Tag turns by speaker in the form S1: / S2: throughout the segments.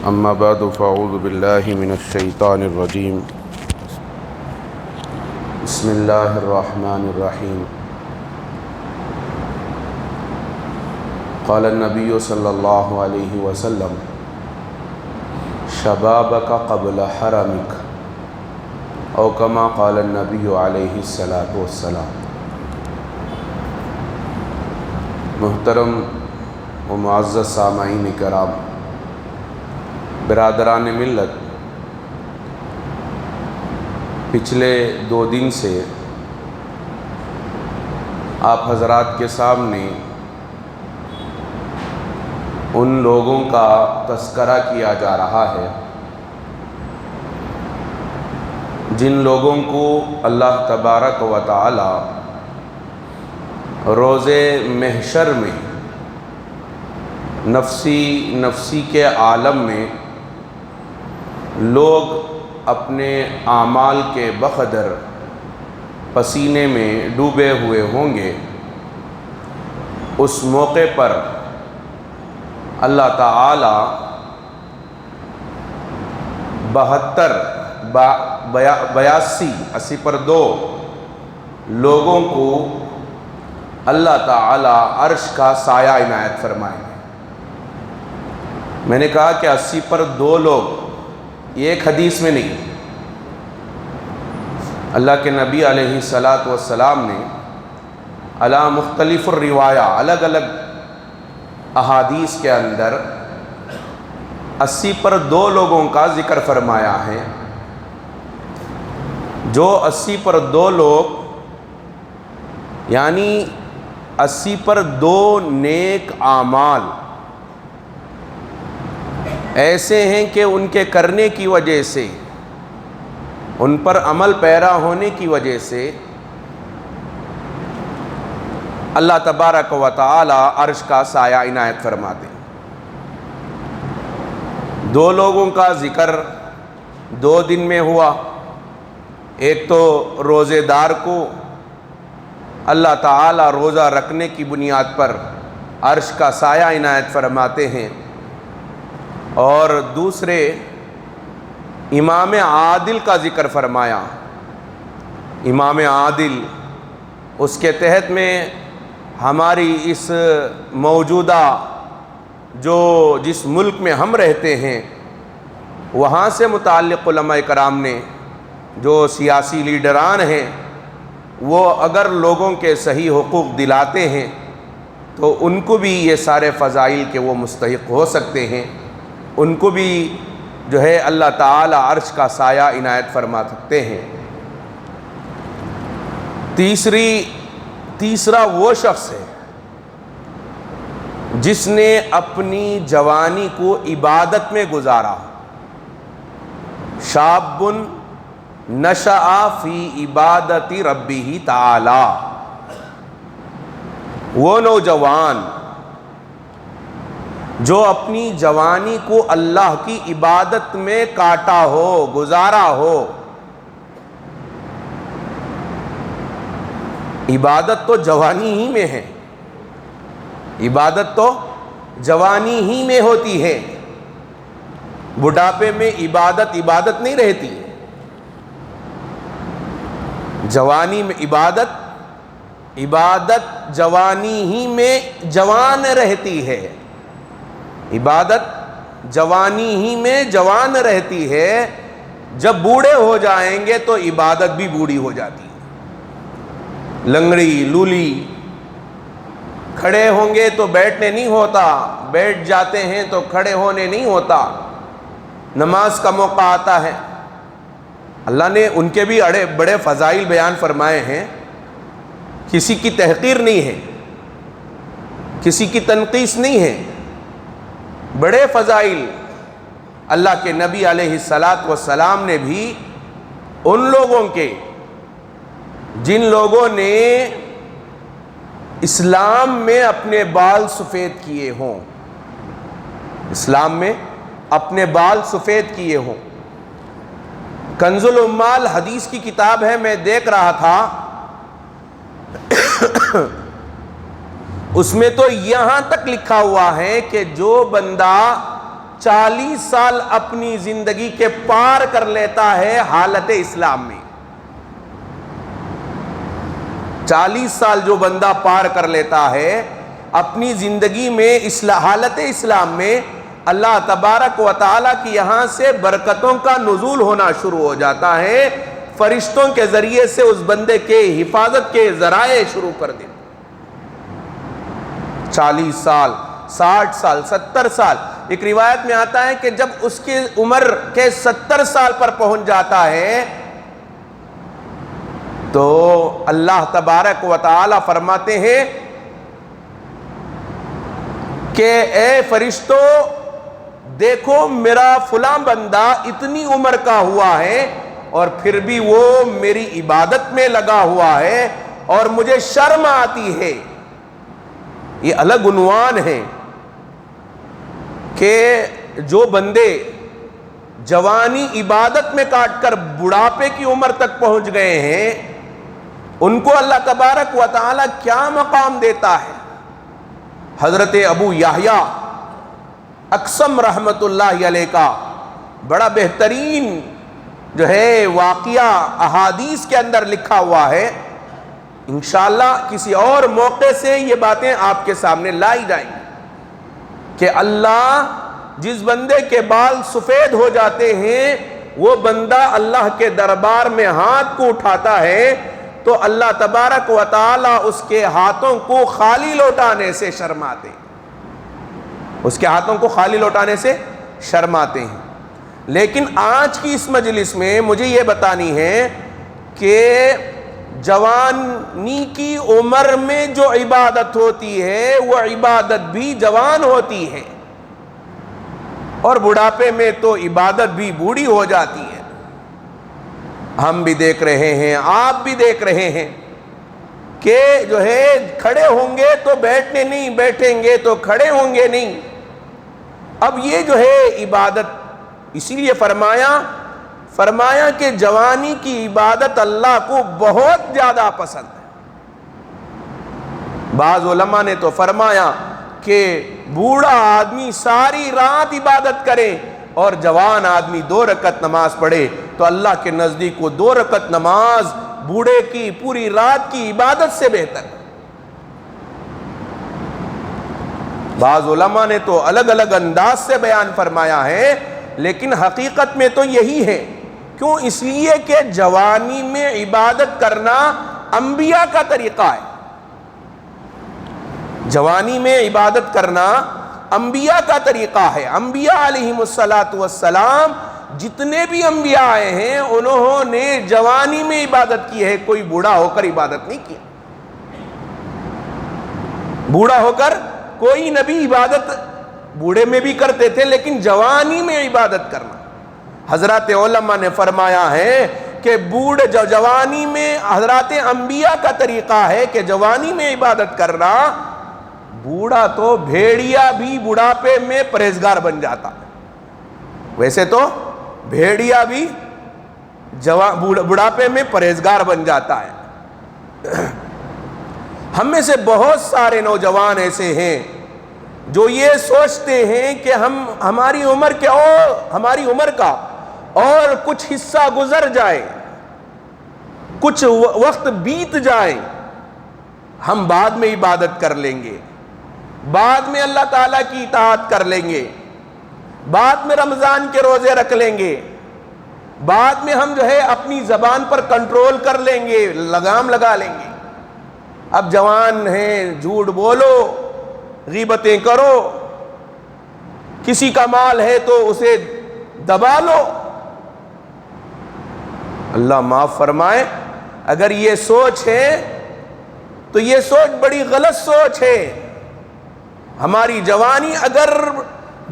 S1: اما بعد فاعوذ باللہ من الشیطان الرجیم بسم اللہ الرحمن الرحیم قال النبی صلی اللہ علیہ وسلم شبابک قبل حرمک او کما قال النبی علیہ الصلاۃ والسلام۔ محترم و معزز سامعین کرام، برادران ملت، پچھلے 2 دن سے آپ حضرات کے سامنے ان لوگوں کا تذکرہ کیا جا رہا ہے جن لوگوں کو اللہ تبارک و تعالی روز محشر میں نفسی کے عالم میں لوگ اپنے اعمال کے بقدر پسینے میں ڈوبے ہوئے ہوں گے۔ اس موقع پر اللہ تعالی 82 پر 2 لوگوں کو اللہ تعالی عرش کا سایہ عنایت فرمائیں گے۔ میں نے کہا کہ 80 پر 2 لوگ، یہ ایک حدیث میں نہیں، اللہ کے نبی علیہ الصلاۃ والسلام نے علی مختلف الروایہ الگ الگ احادیث کے اندر 80 پر 2 لوگوں کا ذکر فرمایا ہے۔ جو 80 پر 2 لوگ یعنی 80 پر 2 نیک اعمال ایسے ہیں کہ ان کے کرنے کی وجہ سے، ان پر عمل پیرا ہونے کی وجہ سے اللہ تبارک و تعالی عرش کا سایہ عنایت فرماتے ہیں۔ 2 لوگوں کا ذکر 2 دن میں ہوا۔ ایک تو روزے دار کو اللہ تعالی روزہ رکھنے کی بنیاد پر عرش کا سایہ عنایت فرماتے ہیں، اور دوسرے امام عادل کا ذکر فرمایا۔ امام عادل، اس کے تحت میں ہماری اس موجودہ جس ملک میں ہم رہتے ہیں وہاں سے متعلق علماء کرام نے، جو سیاسی لیڈران ہیں، وہ اگر لوگوں کے صحیح حقوق دلاتے ہیں تو ان کو بھی یہ سارے فضائل کے وہ مستحق ہو سکتے ہیں، ان کو بھی جو ہے اللہ تعالی عرش کا سایہ عنایت فرما سکتے ہیں۔ تیسرا وہ شخص ہے جس نے اپنی جوانی کو عبادت میں گزارا۔ شاب نشأ فی عبادت ربہ تعالی، وہ نوجوان جو اپنی جوانی کو اللہ کی عبادت میں کاٹا ہو، گزارا ہو۔ عبادت تو جوانی ہی میں ہے، عبادت تو جوانی ہی میں ہوتی ہے، بڑھاپے میں عبادت نہیں رہتی۔ جوانی میں عبادت جوانی ہی میں جوان رہتی ہے، عبادت جوانی ہی میں جوان رہتی ہے۔ جب بوڑھے ہو جائیں گے تو عبادت بھی بوڑھی ہو جاتی ہے۔ لنگڑی لولی، کھڑے ہوں گے تو بیٹھنے نہیں ہوتا، بیٹھ جاتے ہیں تو کھڑے ہونے نہیں ہوتا۔ نماز کا موقع آتا ہے، اللہ نے ان کے بھی بڑے فضائل بیان فرمائے ہیں، کسی کی تحقیر نہیں ہے، کسی کی تنقیص نہیں ہے، بڑے فضائل اللہ کے نبی علیہ الصلاۃ والسلام نے بھی ان لوگوں کے جن لوگوں نے اسلام میں اپنے بال سفید کیے ہوں، اسلام میں اپنے بال سفید کیے ہوں۔ کنز العمال حدیث کی کتاب ہے، میں دیکھ رہا تھا اس میں تو یہاں تک لکھا ہوا ہے کہ جو بندہ 40 سال اپنی زندگی کے پار کر لیتا ہے حالت اسلام میں. 40 سال جو بندہ پار کر لیتا ہے اپنی زندگی میں حالت اسلام میں، اللہ تبارک و تعالیٰ کی یہاں سے برکتوں کا نزول ہونا شروع ہو جاتا ہے. فرشتوں کے ذریعے سے اس بندے کے حفاظت کے ذرائع شروع کر دیتے. 40 سال، 60 سال، 70 سال. ایک روایت میں آتا ہے کہ جب اس کی عمر کے 70 سال پر پہنچ جاتا ہے تو اللہ تبارک و تعالی فرماتے ہیں کہ اے فرشتوں، دیکھو میرا فلاں بندہ اتنی عمر کا ہوا ہے اور پھر بھی وہ میری عبادت میں لگا ہوا ہے اور مجھے شرم آتی ہے. یہ الگ عنوان ہے کہ جو بندے جوانی عبادت میں کاٹ کر بڑھاپے کی عمر تک پہنچ گئے ہیں ان کو اللہ تبارک و تعالی کیا مقام دیتا ہے. حضرت ابو یحییٰ اقسم رحمت اللہ علیہ کا بڑا بہترین جو ہے واقعہ احادیث کے اندر لکھا ہوا ہے. انشاءاللہ کسی اور موقع سے یہ باتیں آپ کے سامنے لائی جائیں گی کہ اللہ جس بندے کے بال سفید ہو جاتے ہیں وہ بندہ اللہ کے دربار میں ہاتھ کو اٹھاتا ہے تو اللہ تبارک و تعالی اس کے ہاتھوں کو خالی لوٹانے سے شرماتے ہیں. اس کے ہاتھوں کو خالی لوٹانے سے شرماتے ہیں. لیکن آج کی اس مجلس میں مجھے یہ بتانی ہے کہ جوانی کی عمر میں جو عبادت ہوتی ہے وہ عبادت بھی جوان ہوتی ہے اور بڑھاپے میں تو عبادت بھی بوڑھی ہو جاتی ہے. ہم بھی دیکھ رہے ہیں، آپ بھی دیکھ رہے ہیں کہ جو ہے کھڑے ہوں گے تو بیٹھنے نہیں، بیٹھیں گے تو کھڑے ہوں گے نہیں. اب یہ جو ہے عبادت اسی لیے فرمایا کہ جوانی کی عبادت اللہ کو بہت زیادہ پسند ہے. بعض علماء نے تو فرمایا کہ بوڑھا آدمی ساری رات عبادت کرے اور جوان آدمی 2 رکعت نماز پڑھے تو اللہ کے نزدیک وہ 2 رکعت نماز بوڑھے کی پوری رات کی عبادت سے بہتر ہے. بعض علماء نے تو الگ الگ انداز سے بیان فرمایا ہے لیکن حقیقت میں تو یہی ہے. کیوں؟ اس لیے کہ جوانی میں عبادت کرنا انبیاء کا طریقہ ہے. جوانی میں عبادت کرنا انبیاء کا طریقہ ہے. انبیاء علیہم السلام جتنے بھی انبیاء آئے ہیں انہوں نے جوانی میں عبادت کی ہے. کوئی بوڑھا ہو کر عبادت نہیں کی. بوڑھا ہو کر کوئی نبی عبادت بوڑھے میں بھی کرتے تھے لیکن جوانی میں عبادت کرنا. حضرات علماء نے فرمایا ہے کہ جوانی میں حضرات انبیاء کا طریقہ ہے کہ جوانی میں عبادت کرنا. بوڑھا تو بھیڑیا بھی بڑھاپے میں پرہیزگار بن جاتا ہے. ویسے تو بھیڑیا بھی بڑھاپے میں پرہیزگار بن جاتا ہے. ہم میں سے بہت سارے نوجوان ایسے ہیں جو یہ سوچتے ہیں کہ ہماری عمر کا اور کچھ حصہ گزر جائے، کچھ وقت بیت جائے، ہم بعد میں عبادت کر لیں گے، بعد میں اللہ تعالیٰ کی اطاعت کر لیں گے، بعد میں رمضان کے روزے رکھ لیں گے، بعد میں ہم جو ہے اپنی زبان پر کنٹرول کر لیں گے، لگام لگا لیں گے. اب جوان ہیں، جھوٹ بولو، غیبتیں کرو، کسی کا مال ہے تو اسے دبا لو. اللہ معاف فرمائے. اگر یہ سوچ ہے تو یہ سوچ بڑی غلط سوچ ہے. ہماری جوانی اگر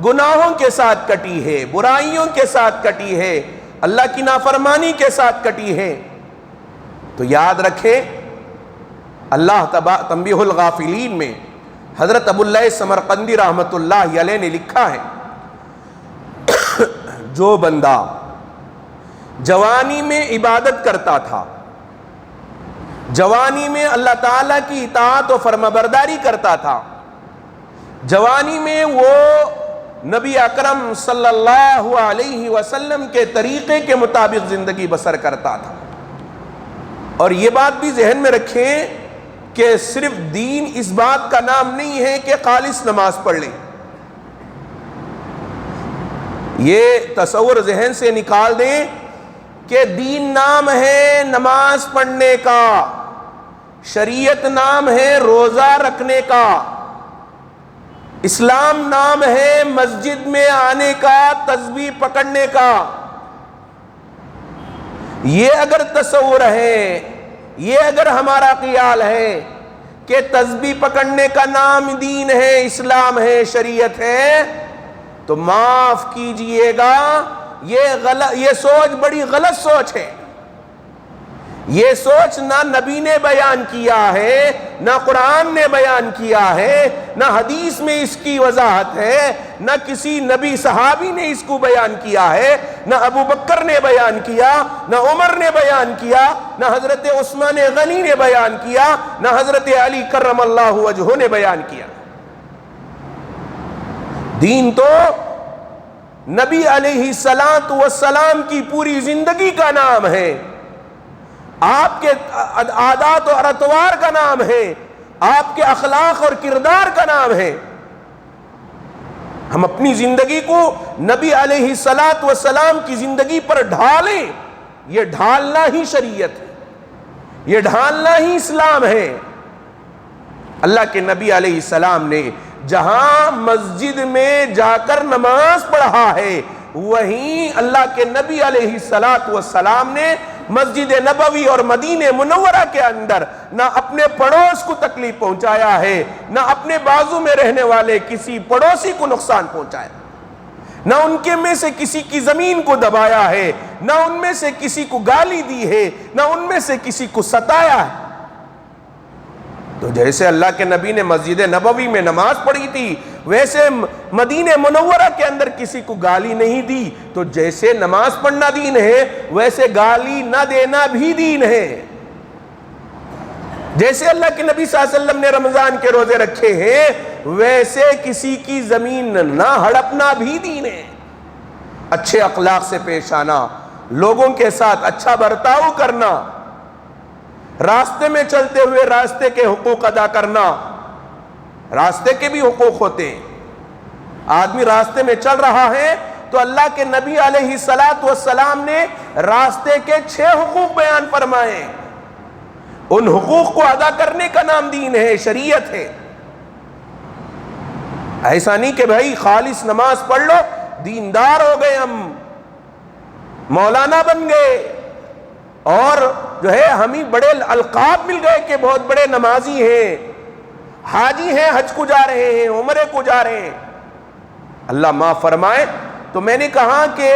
S1: گناہوں کے ساتھ کٹی ہے، برائیوں کے ساتھ کٹی ہے، اللہ کی نافرمانی کے ساتھ کٹی ہے تو یاد رکھے اللہ تنبیہ الغافلین میں حضرت ابو اللہ سمرقندی رحمت اللہ علیہ نے لکھا ہے جو بندہ جوانی میں عبادت کرتا تھا، جوانی میں اللہ تعالیٰ کی اطاعت و فرمانبرداری کرتا تھا، جوانی میں وہ نبی اکرم صلی اللہ علیہ وسلم کے طریقے کے مطابق زندگی بسر کرتا تھا۔ اور یہ بات بھی ذہن میں رکھیں کہ صرف دین اس بات کا نام نہیں ہے کہ خالص نماز پڑھ لیں، یہ تصور ذہن سے نکال دیں کہ دین نام ہے نماز پڑھنے کا، شریعت نام ہے روزہ رکھنے کا، اسلام نام ہے مسجد میں آنے کا، تسبیح پکڑنے کا۔ یہ اگر تصور ہے، یہ اگر ہمارا خیال ہے کہ تسبیح پکڑنے کا نام دین ہے، اسلام ہے، شریعت ہے، تو معاف کیجئے گا، یہ سوچ بڑی غلط سوچ ہے۔ یہ سوچ نہ نبی نے بیان کیا ہے، نہ قرآن نے بیان کیا ہے، نہ حدیث میں اس کی وضاحت ہے، نہ کسی نبی صحابی نے اس کو بیان کیا ہے، نہ ابو بکر نے بیان کیا، نہ عمر نے بیان کیا، نہ حضرت عثمان غنی نے بیان کیا، نہ حضرت علی کرم اللہ وجہہ نے بیان کیا۔ دین تو نبی علیہ السلام کی پوری زندگی کا نام ہے، آپ کے عادات اور اطوار کا نام ہے، آپ کے اخلاق اور کردار کا نام ہے۔ ہم اپنی زندگی کو نبی علیہ السلام کی زندگی پر ڈھالیں، یہ ڈھالنا ہی شریعت ہے، یہ ڈھالنا ہی اسلام ہے۔ اللہ کے نبی علیہ السلام نے جہاں مسجد میں جا کر نماز پڑھا ہے، وہیں اللہ کے نبی علیہ السلام نے مسجد نبوی اور مدینہ منورہ کے اندر نہ اپنے پڑوس کو تکلیف پہنچایا ہے، نہ اپنے بازو میں رہنے والے کسی پڑوسی کو نقصان پہنچایا، نہ ان کے میں سے کسی کی زمین کو دبایا ہے، نہ ان میں سے کسی کو گالی دی ہے، نہ ان میں سے کسی کو ستایا ہے۔ تو جیسے اللہ کے نبی نے مسجد نبوی میں نماز پڑھی تھی، ویسے مدینہ منورہ کے اندر کسی کو گالی نہیں دی۔ تو جیسے نماز پڑھنا دین ہے، ویسے گالی نہ دینا بھی دین ہے۔ جیسے اللہ کے نبی صلی اللہ علیہ وسلم نے رمضان کے روزے رکھے ہیں، ویسے کسی کی زمین نہ ہڑپنا بھی دین ہے۔ اچھے اخلاق سے پیش آنا، لوگوں کے ساتھ اچھا برتاؤ کرنا، راستے میں چلتے ہوئے راستے کے حقوق ادا کرنا۔ راستے کے بھی حقوق ہوتے ہیں۔ آدمی راستے میں چل رہا ہے تو اللہ کے نبی علیہ السلام نے راستے کے 6 حقوق بیان فرمائے، ان حقوق کو ادا کرنے کا نام دین ہے، شریعت ہے۔ ایسا نہیں کہ بھائی خالص نماز پڑھ لو، دیندار ہو گئے، ہم مولانا بن گئے، اور جو ہے ہمیں بڑے القاب مل گئے کہ بہت بڑے نمازی ہیں، حاجی ہیں، حج کو جا رہے ہیں، عمرے کو جا رہے ہیں۔ اللہ معاف فرمائے۔ تو میں نے کہا کہ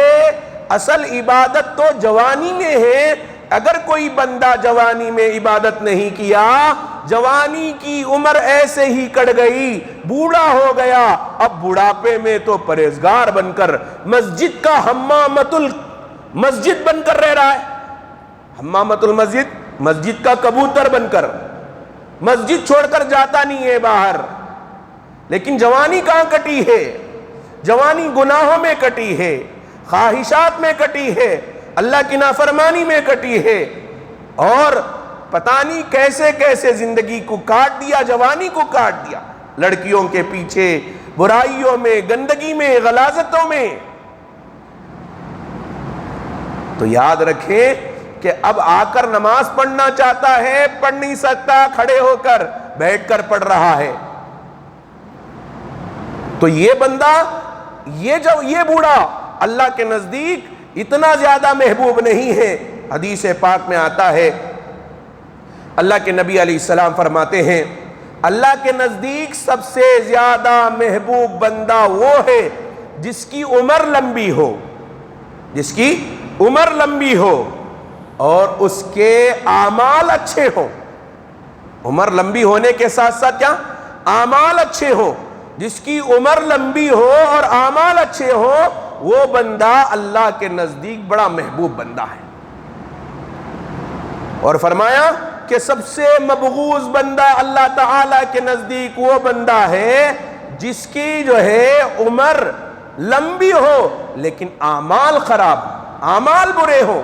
S1: اصل عبادت تو جوانی میں ہے۔ اگر کوئی بندہ جوانی میں عبادت نہیں کیا، جوانی کی عمر ایسے ہی کٹ گئی، بوڑھا ہو گیا، اب بڑھاپے میں تو پرہیزگار بن کر مسجد کا حمامت المسجد بن کر رہ رہا ہے، حمامت المسجد، مسجد کا کبوتر بن کر، مسجد چھوڑ کر جاتا نہیں ہے باہر۔ لیکن جوانی کہاں کٹی ہے؟ جوانی گناہوں میں کٹی ہے، خواہشات میں کٹی ہے، اللہ کی نافرمانی میں کٹی ہے، اور پتہ نہیں کیسے کیسے زندگی کو کاٹ دیا، جوانی کو کاٹ دیا، لڑکیوں کے پیچھے، برائیوں میں، گندگی میں، غلاظتوں میں۔ تو یاد رکھیں کہ اب آ کر نماز پڑھنا چاہتا ہے، پڑھ نہیں سکتا، کھڑے ہو کر بیٹھ کر پڑھ رہا ہے۔ تو یہ بندہ، یہ بوڑھا اللہ کے نزدیک اتنا زیادہ محبوب نہیں ہے۔ حدیث پاک میں آتا ہے، اللہ کے نبی علیہ السلام فرماتے ہیں، اللہ کے نزدیک سب سے زیادہ محبوب بندہ وہ ہے جس کی عمر لمبی ہو، جس کی عمر لمبی ہو اور اس کے اعمال اچھے ہوں۔ عمر لمبی ہونے کے ساتھ ساتھ کیا؟ اعمال اچھے ہوں۔ جس کی عمر لمبی ہو اور اعمال اچھے ہو، وہ بندہ اللہ کے نزدیک بڑا محبوب بندہ ہے۔ اور فرمایا کہ سب سے مبغوض بندہ اللہ تعالی کے نزدیک وہ بندہ ہے جس کی جو ہے عمر لمبی ہو لیکن اعمال خراب، اعمال برے ہو،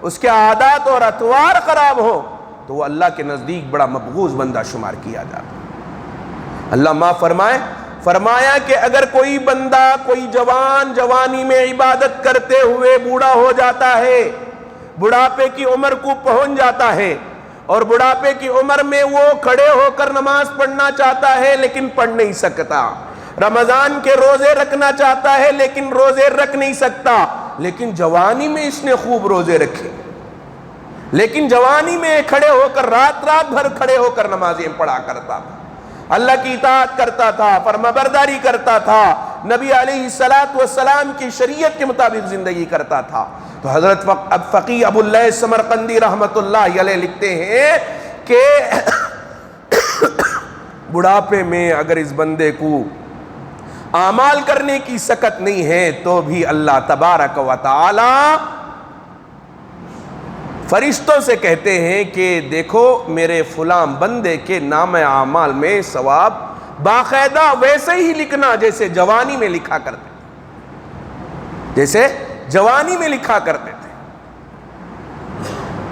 S1: اس کے عادات اور اطوار خراب ہو، تو وہ اللہ کے نزدیک بڑا مبغوض بندہ شمار کیا جاتا ہے۔ اللہ معاف فرمائے، فرمایا کہ اگر کوئی بندہ، کوئی جوان جوانی میں عبادت کرتے ہوئے بوڑھا ہو جاتا ہے، بڑھاپے کی عمر کو پہنچ جاتا ہے، اور بڑھاپے کی عمر میں وہ کھڑے ہو کر نماز پڑھنا چاہتا ہے لیکن پڑھ نہیں سکتا، رمضان کے روزے رکھنا چاہتا ہے لیکن روزے رکھ نہیں سکتا، لیکن جوانی میں اس نے خوب روزے رکھے، لیکن جوانی میں کھڑے ہو کر رات بھر کھڑے ہو کر نمازیں پڑھا کرتا تھا، اللہ کی اطاعت کرتا تھا، فرمانبرداری کرتا تھا، نبی علیہ السلام کی شریعت کے مطابق زندگی کرتا تھا۔ تو حضرت فقی ابو اللہ سمرقندی رحمت اللہ علیہ لکھتے ہیں کہ بڑھاپے میں اگر اس بندے کو اعمال کرنے کی سکت نہیں ہے تو بھی اللہ تبارک و تعالی فرشتوں سے کہتے ہیں کہ دیکھو میرے فلاں بندے کے نام اعمال میں ثواب باقاعدہ ویسے ہی لکھنا جیسے جوانی میں لکھا کرتے تھے، جیسے جوانی میں لکھا کرتے تھے۔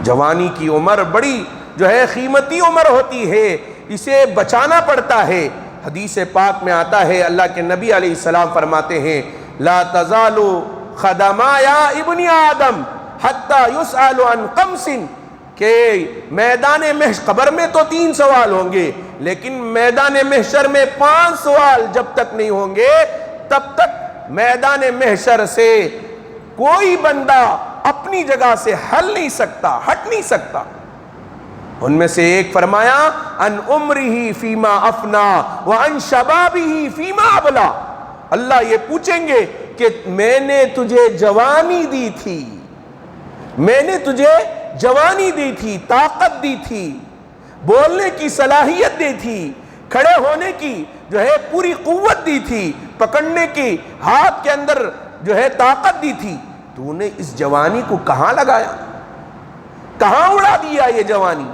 S1: جوانی کی عمر بڑی جو ہے قیمتی عمر ہوتی ہے، اسے بچانا پڑتا ہے۔ حدیث پاک میں آتا ہے، اللہ کے نبی علیہ السلام فرماتے ہیں لا تزال خدمایا ابن آدم حتی یسأل عن خمس، کہ میدان محشر، قبر میں تو 3 سوال ہوں گے لیکن میدان محشر میں 5 سوال جب تک نہیں ہوں گے تب تک میدان محشر سے کوئی بندہ اپنی جگہ سے ہل نہیں سکتا، ہٹ نہیں سکتا۔ ان میں سے ایک فرمایا ان عمرہ فیما افنا وان شبابہ فیما ابلا، اللہ یہ پوچھیں گے کہ میں نے تجھے جوانی دی تھی، میں نے تجھے جوانی دی تھی، طاقت دی تھی، بولنے کی صلاحیت دی تھی، کھڑے ہونے کی جو ہے پوری قوت دی تھی، پکڑنے کی ہاتھ کے اندر جو ہے طاقت دی تھی، تو نے اس جوانی کو کہاں لگایا، کہاں اڑا دیا یہ جوانی؟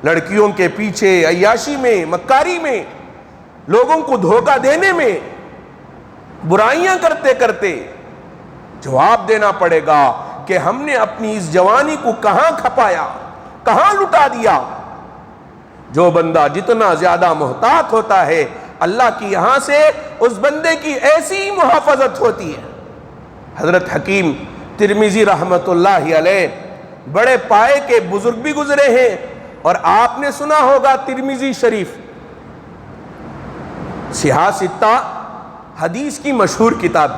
S1: لڑکیوں کے پیچھے، عیاشی میں، مکاری میں، لوگوں کو دھوکہ دینے میں، برائیاں کرتے کرتے جواب دینا پڑے گا کہ ہم نے اپنی اس جوانی کو کہاں کھپایا، کہاں لٹا دیا۔ جو بندہ جتنا زیادہ محتاط ہوتا ہے اللہ کی یہاں سے اس بندے کی ایسی محافظت ہوتی ہے۔ حضرت حکیم ترمذی رحمت اللہ علیہ بڑے پائے کے بزرگ بھی گزرے ہیں، اور آپ نے سنا ہوگا ترمذی شریف صحاح ستہ حدیث کی مشہور کتاب،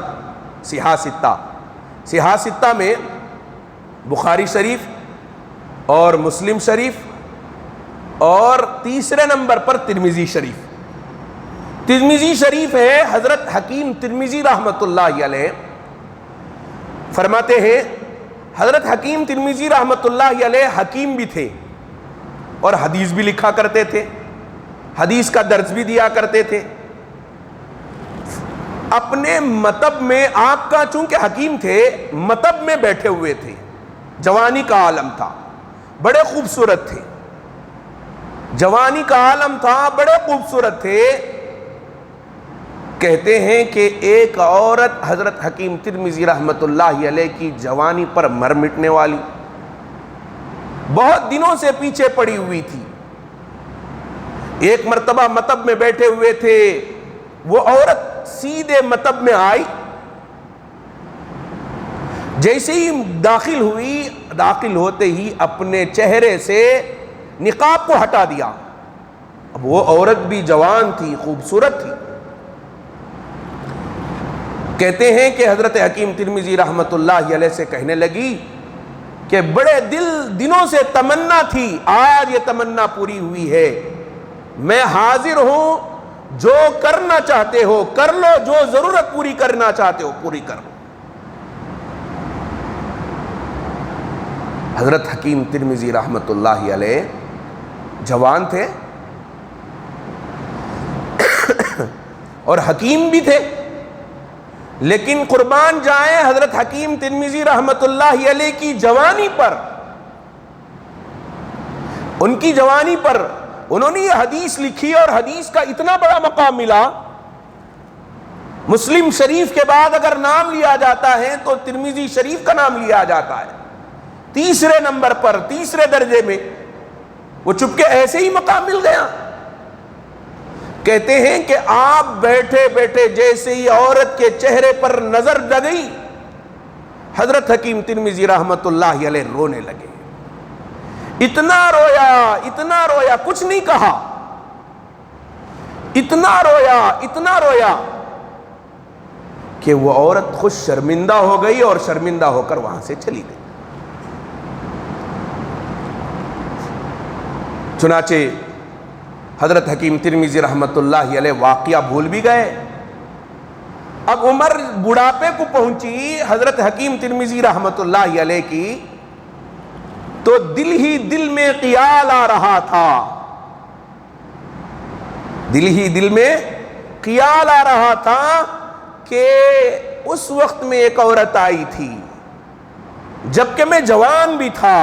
S1: صحاح ستہ میں بخاری شریف اور مسلم شریف اور تیسرے نمبر پر ترمذی شریف۔ ترمذی شریف ہے، حضرت حکیم ترمذی رحمت اللہ علیہ فرماتے ہیں، حضرت حکیم ترمذی رحمت اللہ علیہ حکیم بھی تھے اور حدیث بھی لکھا کرتے تھے، حدیث کا درس بھی دیا کرتے تھے۔ اپنے مطب میں آپ کا چونکہ حکیم تھے، مطب میں بیٹھے ہوئے تھے، جوانی کا عالم تھا، بڑے خوبصورت تھے، جوانی کا عالم تھا، بڑے خوبصورت تھے۔ کہتے ہیں کہ ایک عورت حضرت حکیم ترمذی رحمت اللہ علیہ کی جوانی پر مر مٹنے والی بہت دنوں سے پیچھے پڑی ہوئی تھی۔ ایک مرتبہ مطب میں بیٹھے ہوئے تھے، وہ عورت سیدھے مطب میں آئی، جیسے ہی داخل ہوئی، داخل ہوتے ہی اپنے چہرے سے نقاب کو ہٹا دیا۔ اب وہ عورت بھی جوان تھی، خوبصورت تھی۔ کہتے ہیں کہ حضرت حکیم ترمذی رحمت اللہ علیہ سے کہنے لگی کہ بڑے دنوں سے تمنا تھی، آج یہ تمنا پوری ہوئی ہے، میں حاضر ہوں، جو کرنا چاہتے ہو کر لو، جو ضرورت پوری کرنا چاہتے ہو پوری کرو۔ حضرت حکیم ترمذی رحمت اللہ علیہ جوان تھے اور حکیم بھی تھے، لیکن قربان جائیں حضرت حکیم ترمذی رحمت اللہ علیہ کی جوانی پر، ان کی جوانی پر انہوں نے یہ حدیث لکھی اور حدیث کا اتنا بڑا مقام ملا مسلم شریف کے بعد اگر نام لیا جاتا ہے تو ترمذی شریف کا نام لیا جاتا ہے تیسرے نمبر پر، تیسرے درجے میں۔ وہ چپ کے ایسے ہی مقام مل گیا۔ کہتے ہیں کہ آپ بیٹھے بیٹھے جیسے ہی عورت کے چہرے پر نظر ڈگئی، حضرت حکیم ترمذی رحمت اللہ علیہ رونے لگے۔ اتنا رویا، کچھ نہیں کہا، اتنا رویا کہ وہ عورت خود شرمندہ ہو گئی اور شرمندہ ہو کر وہاں سے چلی گئی۔ چنانچہ حضرت حکیم ترمذی رحمت اللہ علیہ واقعہ بھول بھی گئے۔ اب عمر بڑھاپے کو پہنچی حضرت حکیم ترمذی رحمت اللہ علیہ کی، تو دل ہی دل میں خیال آ رہا تھا، دل میں خیال آ رہا تھا کہ اس وقت میں ایک عورت آئی تھی جبکہ میں جوان بھی تھا،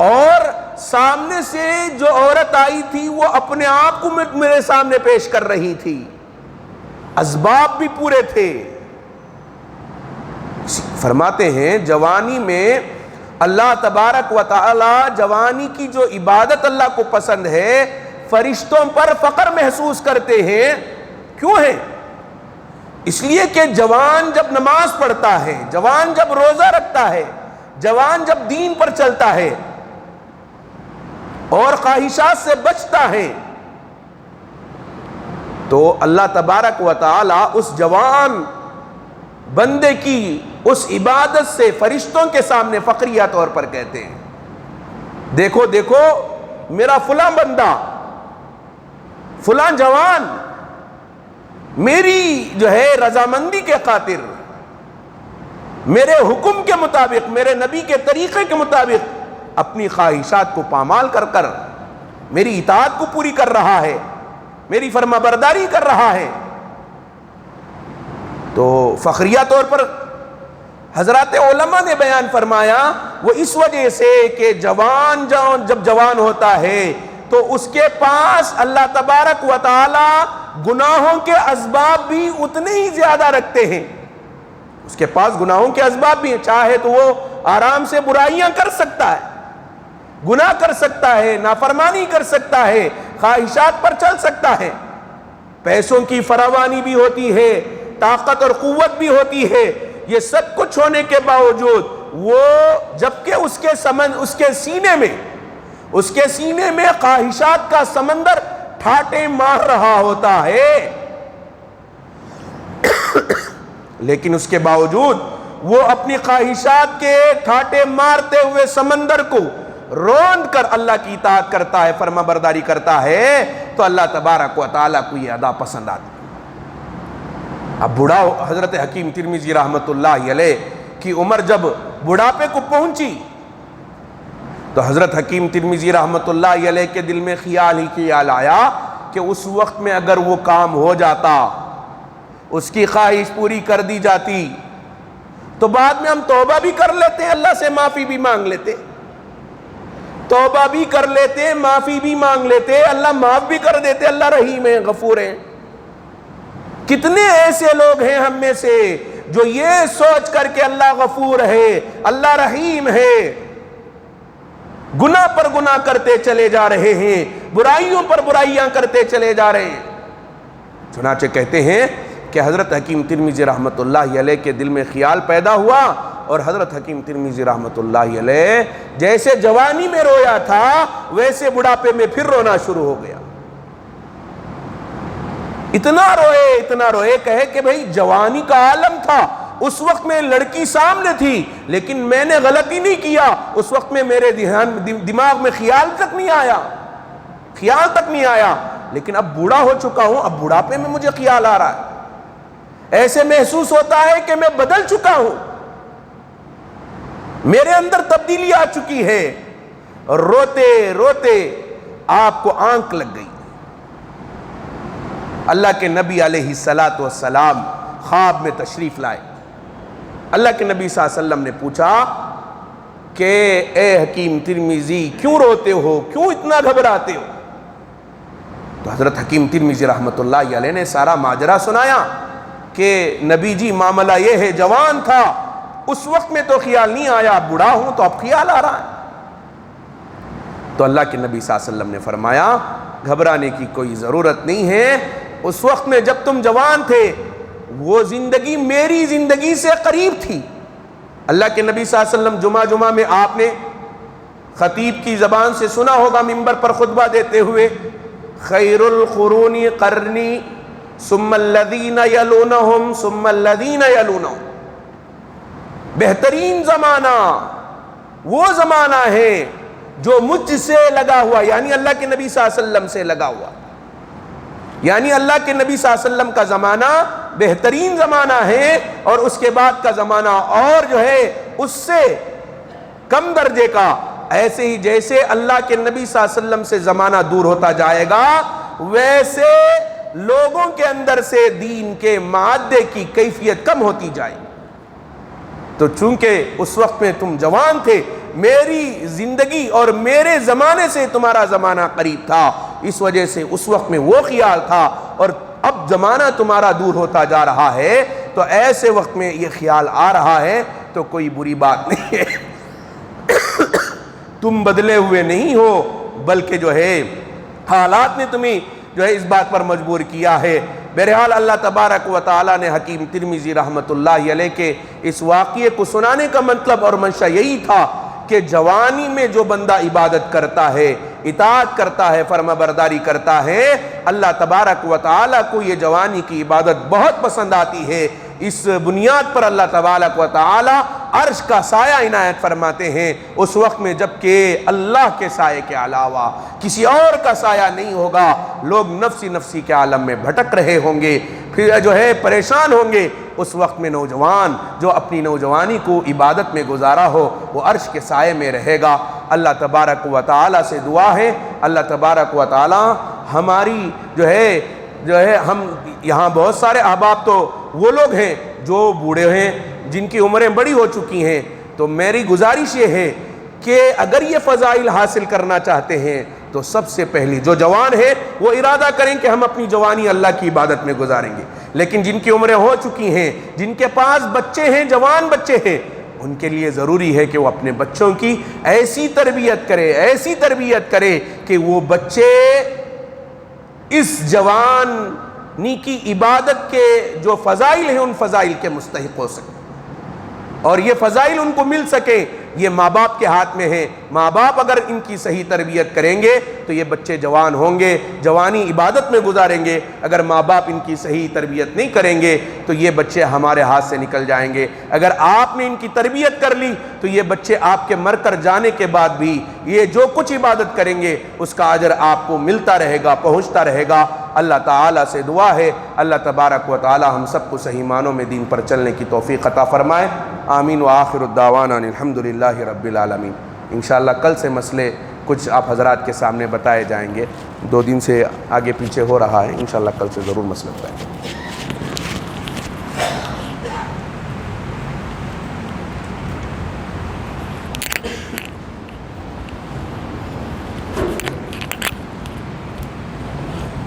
S1: اور سامنے سے جو عورت آئی تھی وہ اپنے آپ کو میرے سامنے پیش کر رہی تھی، اسباب بھی پورے تھے۔ فرماتے ہیں جوانی میں اللہ تبارک و تعالی جوانی کی جو عبادت اللہ کو پسند ہے، فرشتوں پر فخر محسوس کرتے ہیں۔ کیوں ہے؟ اس لیے کہ جوان جب نماز پڑھتا ہے، جوان جب روزہ رکھتا ہے، جوان جب دین پر چلتا ہے اور خواہشات سے بچتا ہے، تو اللہ تبارک و تعالی اس جوان بندے کی اس عبادت سے فرشتوں کے سامنے فخریہ طور پر کہتے ہیں، دیکھو دیکھو میرا فلاں بندہ، فلاں جوان میری جو ہے رضامندی کے خاطر، میرے حکم کے مطابق، میرے نبی کے طریقے کے مطابق اپنی خواہشات کو پامال کر کر میری اطاعت کو پوری کر رہا ہے، میری فرما برداری کر رہا ہے۔ تو فخریہ طور پر حضرات علماء نے بیان فرمایا وہ اس وجہ سے کہ جوان جب جوان ہوتا ہے تو اس کے پاس اللہ تبارک و تعالی گناہوں کے اسباب بھی اتنے ہی زیادہ رکھتے ہیں، اس کے پاس گناہوں کے اسباب بھی ہیں، چاہے تو وہ آرام سے برائیاں کر سکتا ہے، گناہ کر سکتا ہے، نافرمانی کر سکتا ہے، خواہشات پر چل سکتا ہے، پیسوں کی فراوانی بھی ہوتی ہے، طاقت اور قوت بھی ہوتی ہے، یہ سب کچھ ہونے کے باوجود وہ جبکہ اس کے سینے میں خواہشات کا سمندر ٹھاٹے مار رہا ہوتا ہے، لیکن اس کے باوجود وہ اپنی خواہشات کے ٹھاٹے مارتے ہوئے سمندر کو روند کر اللہ کی اطاعت کرتا ہے، فرما برداری کرتا ہے، تو اللہ تبارک و تعالیٰ کو یہ ادا پسند آتی ہے۔ اب بوڑھا حضرت حکیم ترمذی رحمت اللہ علیہ کی عمر جب بڑھاپے کو پہنچی تو حضرت حکیم ترمذی رحمت اللہ علیہ کے دل میں خیال آیا کہ اس وقت میں اگر وہ کام ہو جاتا، اس کی خواہش پوری کر دی جاتی، تو بعد میں ہم توبہ بھی کر لیتے، اللہ سے معافی بھی مانگ لیتے، توبہ بھی کر لیتے، معافی بھی مانگ لیتے، اللہ معاف بھی کر دیتے، اللہ رحیم ہے، غفور ہے۔ کتنے ایسے لوگ ہیں ہم میں سے جو یہ سوچ کر کے اللہ غفور ہے، اللہ رحیم ہے، گناہ پر گناہ کرتے چلے جا رہے ہیں، برائیوں پر برائیاں کرتے چلے جا رہے ہیں۔ چنانچہ کہتے ہیں کہ حضرت حکیم ترمذی رحمت اللہ علیہ کے دل میں خیال پیدا ہوا، اور حضرت حکیم ترمذی رحمت اللہ علیہ جیسے جوانی میں رویا تھا ویسے بڑھاپے میں پھر رونا شروع ہو گیا۔ اتنا روئے کہے کہ بھئی جوانی کا عالم تھا، اس وقت میں لڑکی سامنے تھی، لیکن میں نے غلطی نہیں کیا، اس وقت میں میرے دماغ میں خیال تک نہیں آیا، لیکن اب بوڑھا ہو چکا ہوں، اب بڑھاپے میں مجھے خیال آ رہا ہے، ایسے محسوس ہوتا ہے کہ میں بدل چکا ہوں، میرے اندر تبدیلی آ چکی ہے۔ روتے روتے آپ کو آنکھ لگ گئی۔ اللہ کے نبی علیہ السلام خواب میں تشریف لائے۔ اللہ کے نبی صلی اللہ علیہ وسلم نے پوچھا کہ اے حکیم ترمذی کیوں روتے ہو، کیوں اتنا گھبراتے ہو؟ تو تو حضرت حکیم ترمذی رحمۃ اللہ علیہ نے سارا ماجرا سنایا کہ نبی جی معاملہ یہ ہے، جوان تھا اس وقت میں تو خیال نہیں آیا، اب بوڑھا ہوں تو اب خیال آ رہا ہے۔ تو اللہ کے نبی صلی اللہ علیہ وسلم نے فرمایا گھبرانے کی کوئی ضرورت نہیں ہے، اس وقت میں جب تم جوان تھے وہ زندگی میری زندگی سے قریب تھی۔ اللہ کے نبی صلی اللہ علیہ وسلم جمعہ میں آپ نے خطیب کی زبان سے سنا ہوگا ممبر پر خطبہ دیتے ہوئے، خیر القرون قرنی ثم الذین یلونہم ثم الذین یلونہم، بہترین زمانہ وہ زمانہ ہے جو مجھ سے لگا ہوا، یعنی اللہ کے نبی صلی اللہ علیہ وسلم سے لگا ہوا، یعنی اللہ کے نبی صلی اللہ علیہ وسلم کا زمانہ بہترین زمانہ ہے، اور اس کے بعد کا زمانہ اور جو ہے اس سے کم درجے کا۔ ایسے ہی جیسے اللہ کے نبی صلی اللہ علیہ وسلم سے زمانہ دور ہوتا جائے گا، ویسے لوگوں کے اندر سے دین کے مادے کی کیفیت کم ہوتی جائے۔ تو چونکہ اس وقت میں تم جوان تھے، میری زندگی اور میرے زمانے سے تمہارا زمانہ قریب تھا، اس وجہ سے اس وقت میں وہ خیال تھا، اور اب زمانہ تمہارا دور ہوتا جا رہا ہے تو ایسے وقت میں یہ خیال آ رہا ہے تو کوئی بری بات نہیں ہے۔ تم بدلے ہوئے نہیں ہو، بلکہ جو ہے حالات نے تمہیں جو ہے اس بات پر مجبور کیا ہے۔ بہرحال اللہ تبارک و تعالیٰ نے حکیم ترمذی رحمۃ اللہ علیہ کے اس واقعے کو سنانے کا مطلب اور منشا یہی تھا کہ جوانی میں جو بندہ عبادت کرتا ہے، اطاعت کرتا ہے، فرما برداری کرتا ہے، اللہ تبارک و تعالیٰ کو یہ جوانی کی عبادت بہت پسند آتی ہے۔ اس بنیاد پر اللہ تبارک و تعالیٰ عرش کا سایہ عنایت فرماتے ہیں اس وقت میں جب کہ اللہ کے سائے کے علاوہ کسی اور کا سایہ نہیں ہوگا، لوگ نفسی نفسی کے عالم میں بھٹک رہے ہوں گے، پھر جو ہے پریشان ہوں گے۔ اس وقت میں نوجوان جو اپنی نوجوانی کو عبادت میں گزارا ہو وہ عرش کے سائے میں رہے گا۔ اللہ تبارک و تعالیٰ سے دعا ہے، اللہ تبارک و تعالیٰ ہماری جو ہے ہم یہاں بہت سارے احباب تو وہ لوگ ہیں جو بوڑھے ہیں، جن کی عمریں بڑی ہو چکی ہیں، تو میری گزارش یہ ہے کہ اگر یہ فضائل حاصل کرنا چاہتے ہیں تو سب سے پہلی جو جوان ہے وہ ارادہ کریں کہ ہم اپنی جوانی اللہ کی عبادت میں گزاریں گے، لیکن جن کی عمریں ہو چکی ہیں، جن کے پاس بچے ہیں، جوان بچے ہیں، ان کے لیے ضروری ہے کہ وہ اپنے بچوں کی ایسی تربیت کرے کہ وہ بچے اس جوانی کی عبادت کے جو فضائل ہیں ان فضائل کے مستحق ہو سکیں، اور یہ فضائل ان کو مل سکے۔ یہ ماں باپ کے ہاتھ میں ہے، ماں باپ اگر ان کی صحیح تربیت کریں گے تو یہ بچے جوان ہوں گے، جوانی عبادت میں گزاریں گے۔ اگر ماں باپ ان کی صحیح تربیت نہیں کریں گے تو یہ بچے ہمارے ہاتھ سے نکل جائیں گے۔ اگر آپ نے ان کی تربیت کر لی تو یہ بچے آپ کے مر کر جانے کے بعد بھی یہ جو کچھ عبادت کریں گے اس کا اجر آپ کو ملتا رہے گا، پہنچتا رہے گا۔ اللہ تعالیٰ سے دعا ہے اللہ تبارک و تعالیٰ ہم سب کو صحیح معنوں میں دین پر چلنے کی توفیق عطا فرمائے۔ آمین وآخر الدعوانا الحمدللہ رب العالمین۔ انشاءاللہ کل سے مسئلے کچھ آپ حضرات کے سامنے بتائے جائیں گے، 2 دن سے آگے پیچھے ہو رہا ہے، انشاءاللہ کل سے ضرور مسئلہ بتائیں گے۔